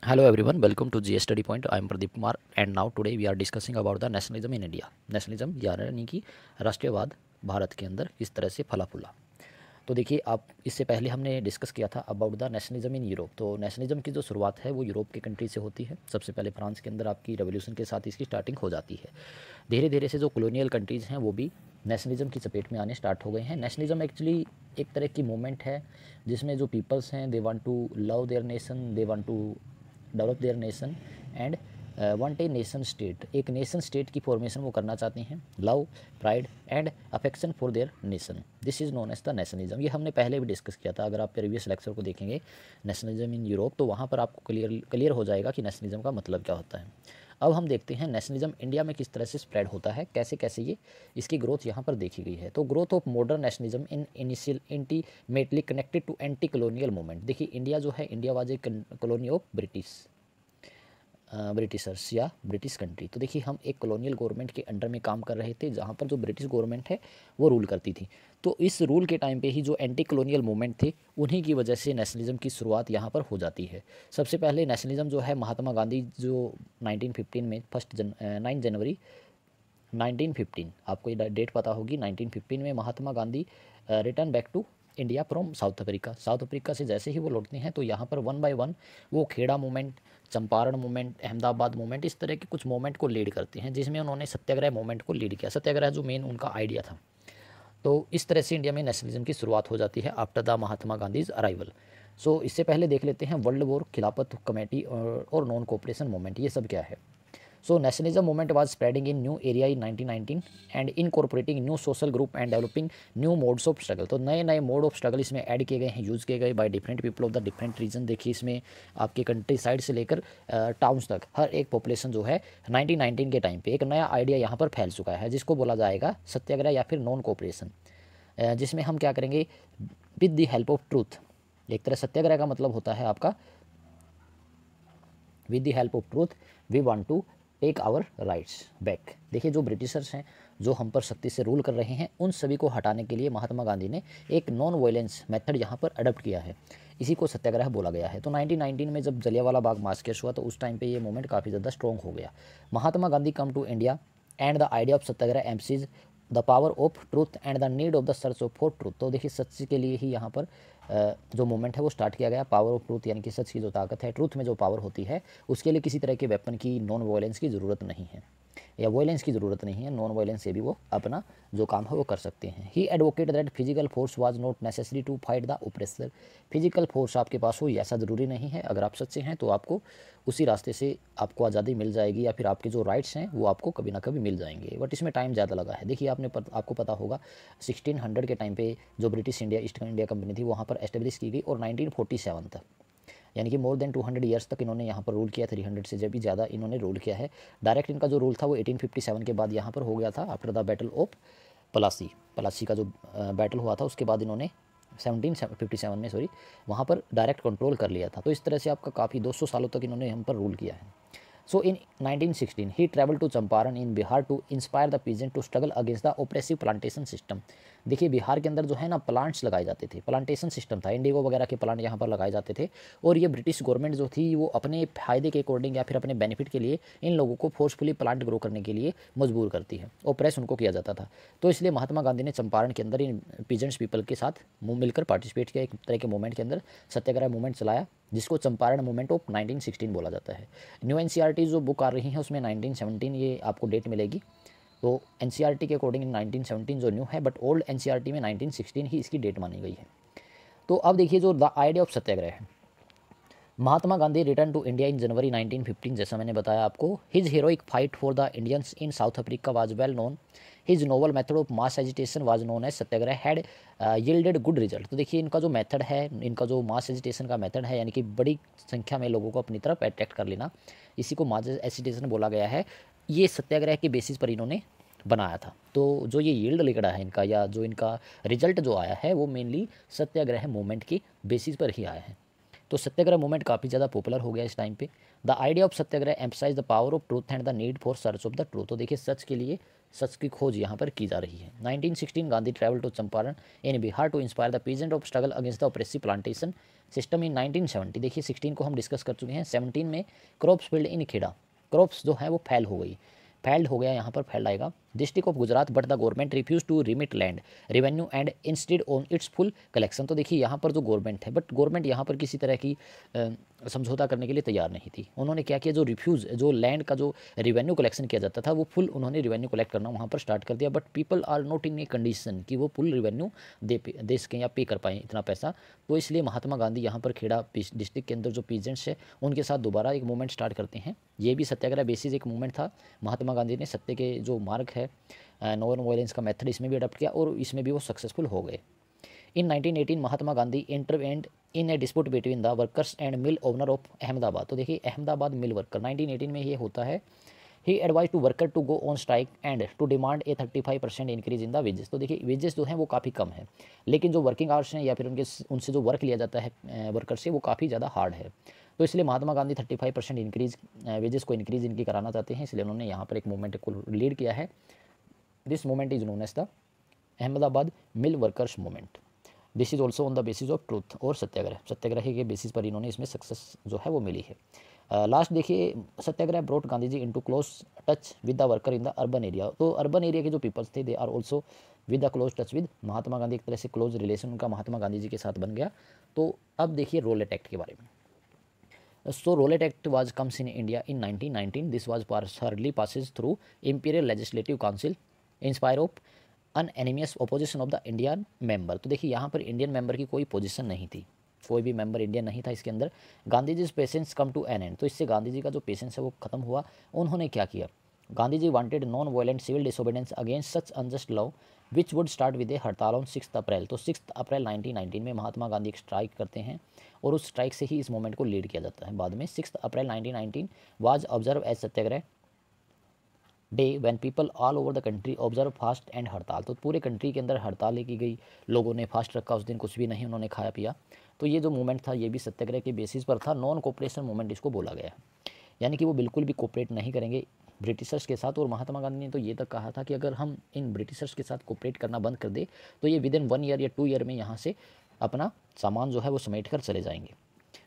Hello everyone, welcome to GS Study Point. I am Pradeep Kumar and now today we are discussing about the nationalism in India. Nationalism यानी कि राष्ट्रीयवाद भारत के अंदर इस तरह से फला फूला। तो देखिए, आप इससे पहले हमने डिस्कस किया था about the nationalism in Europe. तो नेशनलिज्म की जो शुरुआत है वो यूरोप के कंट्री से होती है। सबसे पहले फ्रांस के अंदर आपकी रेवोल्यूशन के साथ इसकी स्टार्टिंग हो जाती है। धीरे धीरे से जो कॉलोनियल कंट्रीज़ हैं वो भी नेशनलिज्म की चपेट में आने स्टार्ट हो गए हैं। नेशनलिज्म एक्चुअली एक तरह की मूवमेंट है जिसमें जो पीपल्स हैं they want to love their nation, they want to develop their nation and want a nation state. एक नेशन स्टेट की फॉर्मेशन वो करना चाहते हैं। Love, pride and affection for their nation, this is known as the nationalism. ये हमने पहले भी डिस्कस किया था। अगर आप प्रीवियस लेक्चर को देखेंगे नेशनलिज्म इन यूरोप तो वहाँ पर आपको क्लियर हो जाएगा कि नेशनलिज्म का मतलब क्या होता है। अब हम देखते हैं नेशनलिज्म इंडिया में किस तरह से स्प्रेड होता है, कैसे कैसे ये इसकी ग्रोथ यहाँ पर देखी गई है। तो growth of modern nationalism in initial intimately connected to anti colonial movement. देखिए, इंडिया जो है, India was a colony of Britishers या ब्रिटिश कंट्री। तो देखिए, हम एक कॉलोनियल गवर्नमेंट के अंडर में काम कर रहे थे जहाँ पर जो ब्रिटिश गवर्नमेंट है वो रूल करती थी। तो इस रूल के टाइम पे ही जो एंटी कॉलोनियल मूवमेंट थे उन्हीं की वजह से नेशनलिज्म की शुरुआत यहाँ पर हो जाती है। सबसे पहले नेशनलिज्म जो है महात्मा गांधी जो 1915 में 9 जनवरी 1915, आपको ये डेट पता होगी। 1915 में Mahatma Gandhi return back to India from South Africa. South Africa से जैसे ही वो लौटते हैं तो यहाँ पर वन बाय वन वो Kheda movement, Champaran movement, Ahmedabad movement, इस तरह के कुछ मूवमेंट को लीड करते हैं जिसमें उन्होंने सत्याग्रह मूवमेंट को लीड किया। सत्याग्रह जो मेन उनका आइडिया था। तो इस तरह से इंडिया में नेशनलिज्म की शुरुआत हो जाती है after the Mahatma Gandhi's arrival. So इससे पहले देख लेते हैं वर्ल्ड वॉर, खिलाफत कमेटी और नॉन कोऑपरेशन मूवमेंट, ये सब क्या है। So nationalism movement was spreading in new area in 1919 and incorporating new social group and developing new modes of struggle। तो नए नए मोड ऑफ स्ट्रगल इसमें ऐड किए गए हैं, यूज़ किए गए by different people of the different region. देखिए, इसमें आपके कंट्री साइड से लेकर टाउन्स तक हर एक पॉपुलेशन जो है 1919 के टाइम पे एक नया आइडिया यहाँ पर फैल चुका है जिसको बोला जाएगा सत्याग्रह या फिर नॉन कोऑपरेशन, जिसमें हम क्या करेंगे with the help of truth. एक तरह सत्याग्रह का मतलब होता है आपका with the help of truth we want to take our rights back. देखिए, जो ब्रिटिशर्स हैं जो हम पर सख्ती से रूल कर रहे हैं उन सभी को हटाने के लिए महात्मा गांधी ने एक नॉन वायलेंस मेथड यहाँ पर अडॉप्ट किया है। इसी को सत्याग्रह बोला गया है। तो 1919 में जब जलियांवाला बाग मास्केस हुआ तो उस टाइम पे ये मूवमेंट काफ़ी ज़्यादा स्ट्रॉन्ग हो गया। Mahatma Gandhi come to India and the idea of satyagraha emphasize the power of truth and the need of the search of for truth. तो देखिए, सच के लिए ही यहाँ पर जो मूवमेंट है वो स्टार्ट किया गया। पावर ऑफ ट्रूथ यानी कि सच की जो ताकत है, ट्रूथ में जो पावर होती है, उसके लिए किसी तरह के वेपन की, नॉन वायलेंस की ज़रूरत नहीं है या वायलेंस की ज़रूरत नहीं है। नॉन वायलेंस से भी वो अपना जो काम है वो कर सकते हैं। He advocate that physical force was not necessary to fight the oppressor. Physical force आपके पास हो ऐसा ज़रूरी नहीं है। अगर आप सच्चे हैं तो आपको उसी रास्ते से आपको आज़ादी मिल जाएगी या फिर आपके जो राइट्स हैं वो आपको कभी ना कभी मिल जाएंगे। बट इसमें टाइम ज़्यादा लगा है। देखिए, आपको पता होगा 1600 के टाइम पे जो British India east India company थी वहाँ पर एस्टेब्लिश की गई और 1947 तक यानी कि मोर देन 200 ईयर्स तक इन्होंने यहाँ पर रूल किया। 300 से जब भी ज़्यादा इन्होंने रूल किया है। डायरेक्ट इनका जो रूल था वो 1857 के बाद यहाँ पर हो गया था after the battle of Plassey का जो बैटल हुआ था उसके बाद इन्होंने 1757 में वहाँ पर डायरेक्ट कंट्रोल कर लिया था। तो इस तरह से आपका काफ़ी 200 सालों तक इन्होंने हम पर रूल किया है। So in 1916 he travel to Champaran in Bihar to inspire the peasant to struggle against the oppressive plantation system. देखिए, बिहार के अंदर जो है ना प्लांट्स लगाए जाते थे, प्लांटेशन सिस्टम था, इंडिगो वगैरह के प्लांट यहाँ पर लगाए जाते थे और ये ब्रिटिश गवर्नमेंट जो थी वो अपने फ़ायदे के अकॉर्डिंग या फिर अपने बेनिफिट के लिए इन लोगों को फोर्सफुली प्लांट ग्रो करने के लिए मजबूर करती है, ओप्रेस उनको किया जाता था। तो इसलिए महात्मा गांधी ने चंपारण के अंदर इन पीजेंट्स पीपल के साथ मिलकर पार्टिसिपेट किया, एक तरह के मूवमेंट के अंदर सत्याग्रह मूवमेंट चलाया जिसको चंपारण मूवमेंट ऑफ 1916 बोला जाता है। न्यू एनसीईआरटी जो बुक आ रही है उसमें 1917 ये आपको डेट मिलेगी। तो एनसीईआरटी के अकॉर्डिंग 1917 जो न्यू है, बट ओल्ड एनसीईआरटी में 1916 ही इसकी डेट मानी गई है। तो अब देखिए, जो द आइडिया ऑफ सत्याग्रह है, Mahatma Gandhi return to India in January 1915। जैसा मैंने बताया आपको, his heroic fight for the Indians in South Africa was well known. His novel method of mass agitation was known as satyagraha had yielded good result. तो देखिए, इनका जो method है, इनका जो मास एजिटेशन का मेथड है यानी कि बड़ी संख्या में लोगों को अपनी तरफ अट्रैक्ट कर लेना, इसी को मास एजिटेशन बोला गया है। ये सत्याग्रह के बेसिस पर इन्होंने बनाया था। तो जो ये यील्ड लिखड़ा है इनका या जो इनका रिजल्ट जो आया है वो मेनली सत्याग्रह मूवमेंट की बेसिस पर ही आया है। तो सत्याग्रह मूवमेंट काफ़ी ज़्यादा पॉपुलर हो गया इस टाइम पे। The idea of satyagraha emphasize the power of truth and the need for search of the truth. तो देखिए, सच के लिए सच की खोज यहाँ पर की जा रही है। 1916 Gandhi travel to Champaran in Bihar to inspire the peasant of struggle against the oppressive plantation system in 1970। देखिए 16 को हम डिस्कस कर चुके हैं। 17 में crops field in Kheda, crops जो है वो फेल्ड हो गया, यहाँ पर फेल्ड आएगा। District of Gujarat but the government refuse to remit land revenue and instead on its full collection. तो देखिए यहाँ पर जो गवर्नमेंट है, बट गवर्नमेंट यहाँ पर किसी तरह की समझौता करने के लिए तैयार नहीं थी। उन्होंने क्या किया, जो लैंड का जो रेवेन्यू कलेक्शन किया जाता था वो फुल उन्होंने रेवेन्यू कलेक्ट करना वहाँ पर स्टार्ट कर दिया। But people are not in a condition कि वो फुल रेवेन्यू दे सकें या पे कर पाएँ इतना पैसा। तो इसलिए महात्मा गांधी यहाँ पर खेड़ा डिस्ट्रिक्ट के अंदर जो पीजेंट्स है उनके साथ दोबारा एक मूवमेंट स्टार्ट करते हैं। ये भी सत्याग्रह बेसिस एक मूवमेंट था। महात्मा गांधी ने सत्य के जो मार्ग है, नॉन वायलेंस का मेथड, इसमें भी अडॉप्ट किया और इसमें भी वो सक्सेसफुल हो गए। In 1918 Mahatma Gandhi intervened in a dispute between the workers and mill owner of Ahmedabad. तो देखिए अहमदाबाद मिल वर्कर 1918 में ये होता है। He advise to worker to go on strike and to demand a 35% increase in the wages. तो देखिए वेजेस जो हैं वो काफ़ी कम है, लेकिन जो वर्किंग आवर्स हैं या फिर उनसे जो वर्क लिया जाता है वर्कर से, वो काफ़ी ज़्यादा हार्ड है। तो इसलिए महात्मा गांधी 35% इंक्रीज वेजेस को इंक्रीज इनकी कराना चाहते हैं, इसलिए उन्होंने यहाँ पर एक मूवमेंट को लीड किया है। This movement is known as the Ahmedabad mill workers movement. This is also on the basis of truth और सत्याग्रह के बेसिस पर इन्होंने इसमें सक्सेस जो है वो मिली है। लास्ट देखिए, satyagraha brought Gandhi ji into close touch with the worker in the urban area. तो अर्बन एरिया के जो पीपल्स थे they are also with the close touch with Mahatma Gandhi, एक तरह से क्लोज रिलेशन उनका महात्मा गांधी जी के साथ बन गया। तो अब देखिए रोलेट एक्ट के बारे में। So Rowlatt Act was comes in India in 1919. This was partially passes through Imperial Legislative Council in spite of unanimous opposition of the Indian member। तो देखिए यहाँ पर इंडियन मेंबर की कोई पोजीशन नहीं थी, कोई भी मेंबर इंडियन नहीं था इसके अंदर। Gandhi ji patience come to an end. तो इससे गांधी जी का जो पेशेंस है वो खत्म हुआ। उन्होंने क्या किया, Gandhi ji wanted non violent civil disobedience against such unjust law which would start with a hartal on 6 अप्रैल। तो 6 अप्रैल 1919 में महात्मा गांधी एक स्ट्राइक करते हैं और उस स्ट्राइक से ही इस मूवमेंट को लीड किया जाता है बाद में। 6 April 1919 was observe as satyagraha day when people all over the country observe fast and hartal. तो पूरे कंट्री के अंदर हड़ताल की गई, लोगों ने फास्ट रखा उस दिन, कुछ भी नहीं उन्होंने खाया पिया। तो ये जो मूवमेंट था ये भी सत्याग्रह के बेसिस पर था। नॉन कोऑपरेशन मूवमेंट इसको बोला गया है, यानी कि वो बिल्कुल भी कोऑपरेट नहीं करेंगे ब्रिटिशर्स के साथ। और महात्मा गांधी ने तो ये तक कहा था कि अगर हम इन ब्रिटिशर्स के साथ कोऑपरेट करना बंद कर दे तो ये विद इन 1 ईयर या 2 ईयर में यहाँ से अपना सामान जो है वो समेट कर चले जाएंगे।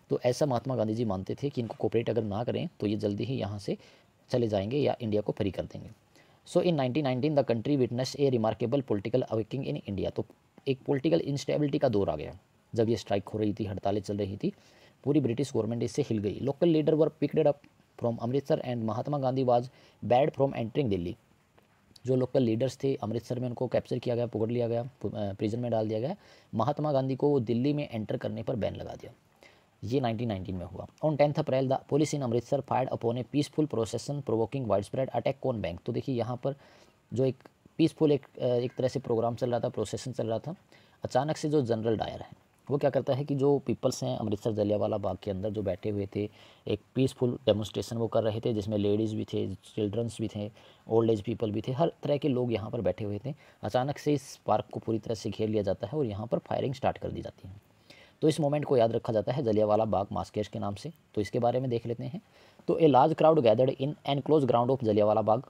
तो ऐसा महात्मा गांधी जी मानते थे कि इनको कोऑपरेट अगर ना करें तो ये जल्दी ही यहाँ से चले जाएंगे या इंडिया को फ्री कर देंगे। सो इन 1919 the country witness A remarkable political awaking in India. तो एक पॉलिटिकल इंस्टेबिलिटी का दौर आ गया जब ये स्ट्राइक हो रही थी, हड़तालें चल रही थी, पूरी ब्रिटिश गवर्नमेंट इससे हिल गई। Local leader were picked up from Amritsar and Mahatma Gandhi was bad from entering Delhi. जो लोकल लीडर्स थे अमृतसर में उनको कैप्चर किया गया, पकड़ लिया गया, प्रिजन में डाल दिया गया। महात्मा गांधी को दिल्ली में एंटर करने पर बैन लगा दिया। ये 1919 में हुआ। On 10 April the police in Amritsar fired upon A peaceful प्रोसेसन provoking wide spread attack on bank. तो देखिए यहाँ पर जो एक पीसफुल एक तरह से प्रोग्राम चल रहा था, प्रोसेसन चल रहा था, अचानक से जो जनरल डायर है वो क्या करता है कि जो पीपल्स हैं अमृतसर जलियांवाला बाग के अंदर जो बैठे हुए थे, एक पीसफुल डेमोन्स्ट्रेशन वो कर रहे थे जिसमें लेडीज़ भी थे, चिल्ड्रंस भी थे, ओल्ड एज पीपल भी थे, हर तरह के लोग यहाँ पर बैठे हुए थे। अचानक से इस पार्क को पूरी तरह से घेर लिया जाता है और यहाँ पर फायरिंग स्टार्ट कर दी जाती है। तो इस मोमेंट को याद रखा जाता है जलियांवाला बाग मास्केज के नाम से। तो इसके बारे में देख लेते हैं। तो a large crowd gathered in enclose ground of Jallianwala Bagh.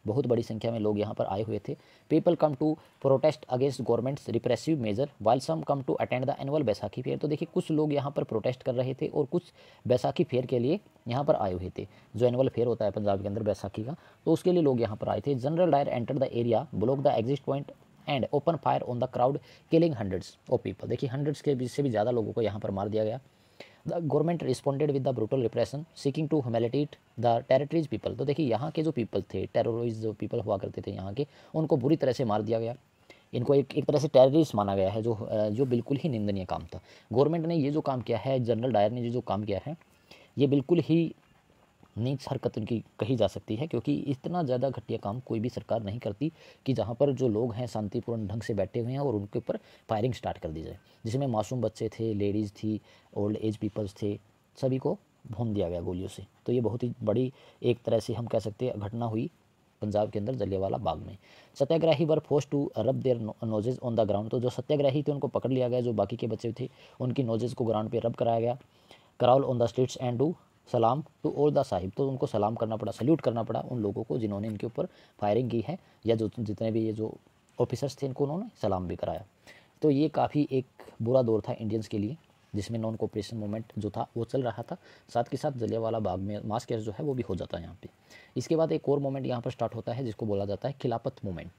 बहुत बड़ी संख्या में लोग यहाँ पर आए हुए थे। People come to protest against government's repressive measure while some come to attend the annual Baisakhi fair. तो देखिए कुछ लोग यहाँ पर प्रोटेस्ट कर रहे थे और कुछ बैसाखी फेयर के लिए यहाँ पर आए हुए थे। जो एनुअल फेयर होता है पंजाब के अंदर बैसाखी का, तो उसके लिए लोग यहाँ पर आए थे। General Dyer enter the area, block the exit point and open fire on the crowd killing hundreds of people. देखिए हंड्रेड्स के बीच से भी ज़्यादा लोगों को यहाँ पर मार दिया गया। The government responded with the brutal repression seeking to humiliate the territories people. तो देखिए यहाँ के जो पीपल थे, टेररिस्ट जो पीपल हुआ करते थे यहाँ के, उनको बुरी तरह से मार दिया गया। इनको एक तरह से टेररिस्ट माना गया है, जो बिल्कुल ही निंदनीय काम था। गवर्नमेंट ने ये जो काम किया है, जनरल डायर ने जो काम किया है, ये बिल्कुल ही नीच हरकत उनकी कही जा सकती है, क्योंकि इतना ज़्यादा घटिया काम कोई भी सरकार नहीं करती कि जहाँ पर जो लोग हैं शांतिपूर्ण ढंग से बैठे हुए हैं और उनके ऊपर फायरिंग स्टार्ट कर दी जाए। जिसमें मासूम बच्चे थे, लेडीज़ थी, ओल्ड एज पीपल्स थे, सभी को भून दिया गया गोलियों से। तो ये बहुत ही बड़ी एक तरह से हम कह सकते हैं घटना हुई पंजाब के अंदर जलियांवाला बाग में। Satyagrahi were forced to rub their noses on the ground. तो जो सत्याग्रही थे उनको पकड़ लिया गया, जो बाकी के बच्चे थे उनकी नोजेज को ग्राउंड पे रब कराया गया। Crawl on the streets and do salaam to all the sahib. तो उनको सलाम करना पड़ा, सल्यूट करना पड़ा उन लोगों को जिन्होंने इनके ऊपर फायरिंग की है, या जो जितने भी ये जो ऑफिसर्स थे इनको उन्होंने सलाम भी कराया। तो ये काफ़ी एक बुरा दौर था इंडियंस के लिए। जिसमें नॉन कोऑपरेशन मूवमेंट जो था वो चल रहा था, साथ के साथ जलियांवाला बाग में मास केस जो है वो भी हो जाता है यहाँ पे। इसके बाद एक और मूवमेंट यहाँ पर स्टार्ट होता है जिसको बोला जाता है खिलाफत मूवमेंट।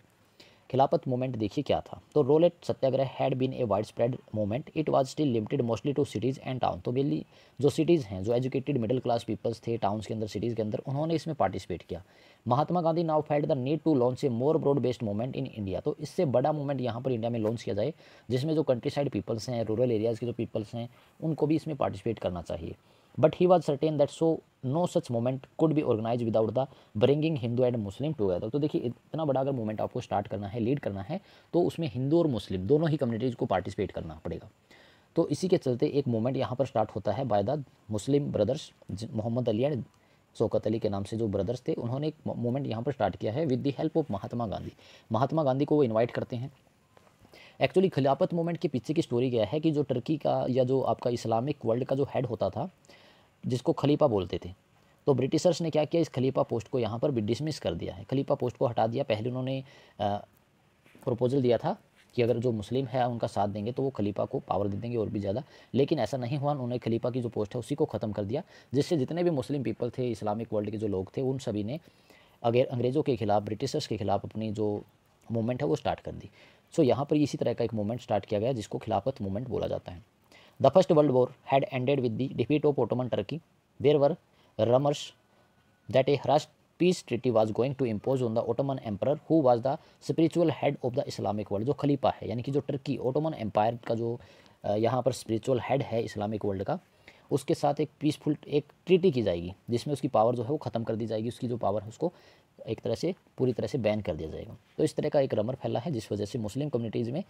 खिलाफत मूवमेंट देखिए क्या था, तो Rowlatt Satyagraha had been a wide spread movement, it was still limited mostly to cities and town. तो मेनली जो सिटीज़ हैं, जो एजुकेटेड मिडिल क्लास पीपल्स थे टाउन्स के अंदर, सिटीज़ के अंदर, उन्होंने इसमें पार्टिसिपेट किया। Mahatma Gandhi now felt the need to launch a more broad based movement in India. तो इससे बड़ा मूवमेंट यहाँ पर इंडिया में लॉन्च किया जाए जिसमें जो कंट्री साइड पीपल्स हैं, रूरल एरियाज़ के जो पीपल्स हैं, उनको भी इसमें पार्टिसिपेट करना चाहिए। But he was certain that so no such movement could be organise without the bringing Hindu and Muslim together. तो देखिए इतना बड़ा अगर मूवमेंट आपको स्टार्ट करना है, लीड करना है, तो उसमें हिंदू और मुस्लिम दोनों ही कम्युनिटीज़ को पार्टिसिपेट करना पड़ेगा। तो इसी के चलते एक मूवमेंट यहाँ पर स्टार्ट होता है by the Muslim brothers, Mohammad Ali and Shaukat Ali के नाम से जो ब्रदर्स थे, उन्होंने एक मूवमेंट यहाँ पर स्टार्ट किया है with the help of Mahatma Gandhi. Mahatma Gandhi को वो इन्वाइट करते हैं। एक्चुअली खिलाफत मूवमेंट के पीछे की स्टोरी क्या है कि जो टर्की का या जो आपका इस्लामिक वर्ल्ड का जो हेड होता था, जिसको खलीफा बोलते थे, तो ब्रिटिशर्स ने क्या किया, इस खलीफा पोस्ट को यहाँ पर भी डिसमिस कर दिया है, खलीफा पोस्ट को हटा दिया। पहले उन्होंने प्रपोजल दिया था कि अगर जो मुस्लिम है उनका साथ देंगे तो वो खलीफा को पावर दे देंगे और भी ज़्यादा, लेकिन ऐसा नहीं हुआ। उन्होंने खलीफा की जो पोस्ट है उसी को ख़त्म कर दिया, जिससे जितने भी मुस्लिम पीपल थे, इस्लामिक वर्ल्ड के जो लोग थे, उन सभी ने अगर अंग्रेज़ों के खिलाफ, ब्रिटिशर्स के खिलाफ अपनी जो मूवमेंट है वो स्टार्ट कर दी। सो यहाँ पर इसी तरह का एक मूवमेंट स्टार्ट किया गया जिसको खिलाफत मूवमेंट बोला जाता है। The first world war had ended with the defeat of Ottoman Turkey. There were rumors that a harsh peace treaty was going to impose on the Ottoman emperor who was the spiritual head of the Islamic world। जो खलीफा है यानी कि जो Turkey Ottoman empire का जो यहाँ पर spiritual head है इस्लामिक वर्ल्ड का, उसके साथ एक पीसफुल एक ट्रीटी की जाएगी जिसमें उसकी पावर जो है वो ख़त्म कर दी जाएगी, उसकी जो पावर है उसको एक तरह से पूरी तरह से बैन कर दिया जाएगा। तो इस तरह का एक रमर फैला है जिस वजह से मुस्लिम कम्युनिटीज़ में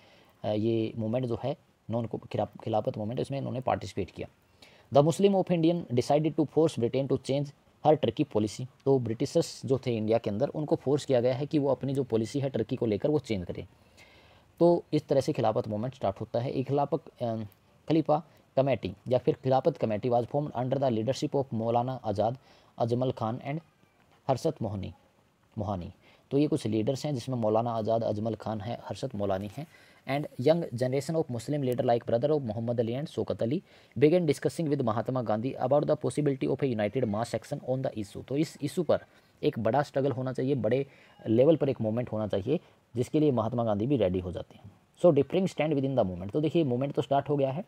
ये मूवमेंट जो है नॉन खिलाफत मूवमेंट, इसमें इन्होंने पार्टिसिपेट किया। The Muslim of Indian decided to force Britain to change her Turkey policy. तो ब्रिटिशर्स जो थे इंडिया के अंदर, उनको फोर्स किया गया है कि वो अपनी जो पॉलिसी है टर्की को लेकर वो चेंज करें। तो इस तरह से खिलाफत मूवमेंट स्टार्ट होता है। एक खलीफा कमेटी या फिर खिलाफत committee was formed under the leadership of Maulana Azad, Ajmal Khan and Harshad Mohani. तो ये कुछ लीडर्स हैं जिसमें मौलाना आज़ाद, अजमल खान है, हर्षद मोलानी है। And young generation of Muslim leader like brother of Mohammad Ali and Shaukat Ali began discussing with Mahatma Gandhi about the possibility of a united mass action on the issue. तो इस issue पर एक बड़ा स्ट्रगल होना चाहिए, बड़े लेवल पर एक मूवमेंट होना चाहिए, जिसके लिए महात्मा गांधी भी रेडी हो जाते हैं। So differing stand within the movement. तो देखिए मूवमेंट तो स्टार्ट हो गया है,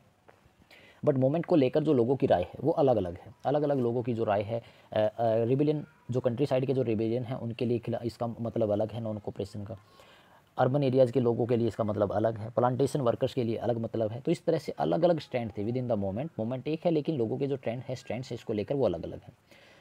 बट मूवमेंट को लेकर जो लोगों की राय है वो अलग अलग है। अलग अलग लोगों की जो राय है, रिबेलियन जो कंट्री साइड के जो रिबेलियन हैं उनके लिए इसका मतलब अलग है नॉन कोऑपरेशन का, अर्बन एरियाज़ के लोगों के लिए इसका मतलब अलग है, प्लांटेशन वर्कर्स के लिए अलग मतलब है। तो इस तरह से अलग अलग स्टैंड थे विद इन द मूवमेंट एक है, लेकिन लोगों के जो स्टैंड है इसको लेकर वो अलग अलग है।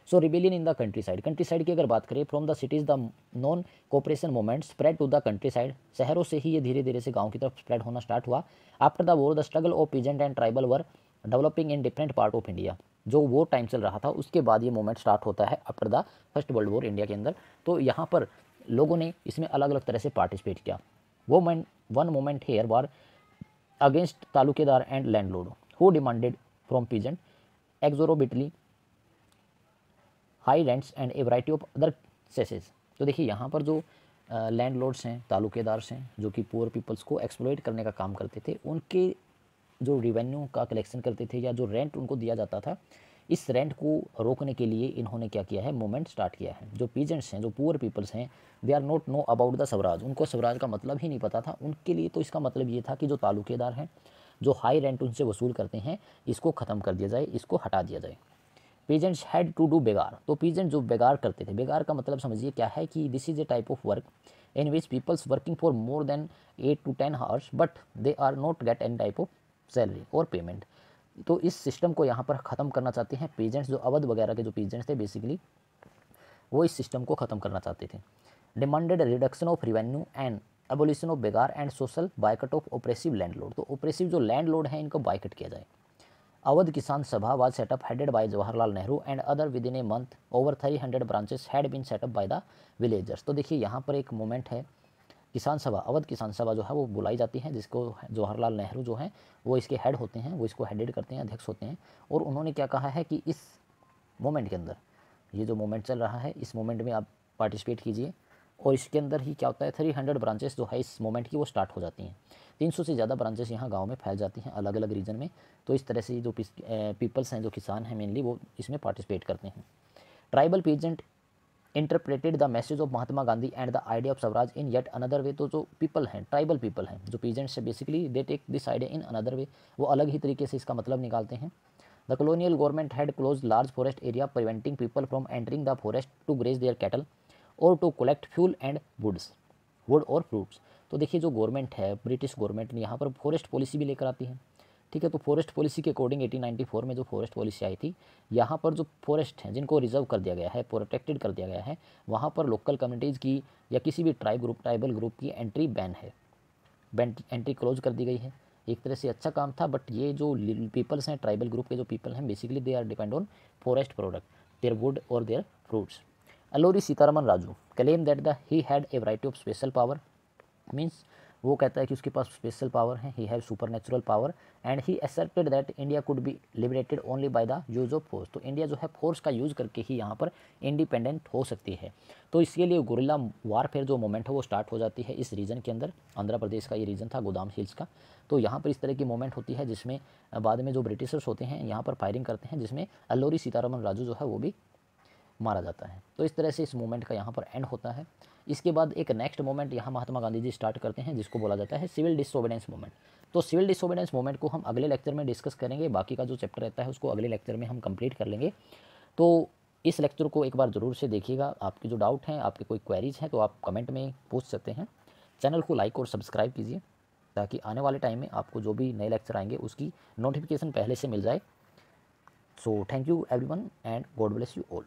So rebellion in the country side की अगर बात करें, from the cities the non cooperation movement spread to the country side. शहरों से ही ये धीरे धीरे से गाँव की तरफ स्प्रेड होना स्टार्ट हुआ। After the war the struggle of peasant and tribal were developing in different part of India. जो वो टाइम चल रहा था उसके बाद ये मूवमेंट स्टार्ट होता है after the first world war India के अंदर। तो यहाँ पर लोगों ने इसमें अलग अलग तरह से पार्टिसिपेट किया। One movement here was against taluqdar and landlord who demanded from peasant exorbitantly high rents and a variety of other cesses. तो देखिए यहाँ पर जो लैंडलॉर्ड्स हैं, तालुकेदार्स हैं, जो कि पुअर पीपल्स को एक्सप्लॉइट करने का काम करते थे, उनके जो रिवेन्यू का कलेक्शन करते थे या जो रेंट उनको दिया जाता था, इस रेंट को रोकने के लिए इन्होंने क्या किया है, मूवमेंट स्टार्ट किया है। जो पीजेंट्स हैं, जो पुअर पीपल्स हैं, they are not know about the swaraj, उनको स्वराज का मतलब ही नहीं पता था। उनके लिए तो इसका मतलब ये था कि जो तालुकेदार हैं, जो हाई रेंट उनसे वसूल करते हैं, इसको ख़त्म कर दिया जाए, इसको हटा दिया जाए। Peasants had to do begar. तो पीजेंट जो बेगार करते थे, बेगार का मतलब समझिए क्या है कि this is a type of work in which peoples working for more than 8 to 10 hours but they are not get any type of salary और पेमेंट। तो इस सिस्टम को यहाँ पर ख़त्म करना चाहते हैं पीजेंट्स, जो अवध वगैरह के जो पीजेंट्स थे बेसिकली, वो इस सिस्टम को ख़त्म करना चाहते थे। Demanded reduction of revenue and abolition of begar and social boycott of oppressive landlord. तो ऑपरेसिव जो लैंडलॉर्ड हैं इनको बाइकट किया जाए। Awadh Kisan Sabha was set up headed by Jawaharlal Nehru and other within a month over 300 branches had been set up by the villagers. तो देखिए यहाँ पर एक मूवमेंट है, किसान सभा, अवध किसान सभा जो है वो बुलाई जाती है, जिसको जवाहरलाल नेहरू जो हैं वो इसके हेड होते हैं, वो इसको हेडेड करते हैं, अध्यक्ष होते हैं। और उन्होंने क्या कहा है कि इस मोमेंट के अंदर, ये जो मोमेंट चल रहा है, इस मोमेंट में आप पार्टिसिपेट कीजिए और इसके अंदर ही क्या होता है 300 ब्रांचेस जो है इस मूवमेंट की वो स्टार्ट हो जाती हैं। 300 से ज़्यादा ब्रांचेस यहाँ गाँव में फैल जाती हैं अलग अलग रीजन में। तो इस तरह से जो पीपल्स हैं, जो किसान हैं मेनली, वो इसमें पार्टिसिपेट करते हैं। Tribal peasant interpreted the message of Mahatma Gandhi and the idea of Swaraj in yet another way. तो जो पीपल हैं, ट्राइबल पीपल हैं, जो पीजेंट्स है, basically they take this idea in another way, वो अलग ही तरीके से इसका मतलब निकालते हैं। The colonial government had closed large forest area, preventing people from entering the forest to graze their cattle or to collect fuel and wood और fruits। तो देखिए जो गवर्नमेंट है, ब्रिटिश गवर्नमेंट ने यहाँ पर फॉरेस्ट पॉलिसी भी लेकर आती है। ठीक है, तो फॉरेस्ट पॉलिसी के अकॉर्डिंग 1894 में जो फॉरेस्ट पॉलिसी आई थी, यहाँ पर जो फॉरेस्ट हैं जिनको रिजर्व कर दिया गया है, प्रोटेक्टेड कर दिया गया है, वहाँ पर लोकल कम्युनिटीज़ की या किसी भी ट्राइबल ग्रुप की एंट्री बैन है, एंट्री क्लोज कर दी गई है। एक तरह से अच्छा काम था, बट ये जो पीपल्स हैं, ट्राइबल ग्रुप के जो पीपल हैं, basically they are depend on forest product, their wood और their fruits. Alluri Sitarama Raju claim that the he had a variety of special power, means वो कहता है कि उसके पास स्पेशल पावर है, he have super natural power, and he asserted that India could be liberated only by the use of force. तो India जो है फोर्स का यूज़ करके ही यहाँ पर इंडिपेंडेंट हो सकती है। तो इसके लिए गुरिल्ला वारफेयर जो मोमेंट है वो स्टार्ट हो जाती है इस रीजन के अंदर। आंध्र प्रदेश का ये रीजन था, गोदाम हिल्स का। तो यहाँ पर इस तरह की मूवमेंट होती है जिसमें बाद में जो ब्रिटिशर्स होते हैं यहाँ पर फायरिंग करते हैं, जिसमें अल्लोरी सीतारमन राजू जो है वो भी मारा जाता है। तो इस तरह से इस मूवमेंट का यहाँ पर एंड होता है। इसके बाद एक नेक्स्ट मूवमेंट यहाँ महात्मा गांधी जी स्टार्ट करते हैं जिसको बोला जाता है सिविल डिसोबीडियंस मूवमेंट। तो सिविल डिसोबीडियंस मूवमेंट को हम अगले लेक्चर में डिस्कस करेंगे, बाकी का जो चैप्टर रहता है उसको अगले लेक्चर में हम कंप्लीट कर लेंगे। तो इस लेक्चर को एक बार ज़रूर से देखिएगा। आपके जो डाउट हैं, आपके कोई क्वेरीज हैं तो आप कमेंट में पूछ सकते हैं। चैनल को लाइक और सब्सक्राइब कीजिए ताकि आने वाले टाइम में आपको जो भी नए लेक्चर आएंगे उसकी नोटिफिकेशन पहले से मिल जाए। So thank you everyone and God bless you all.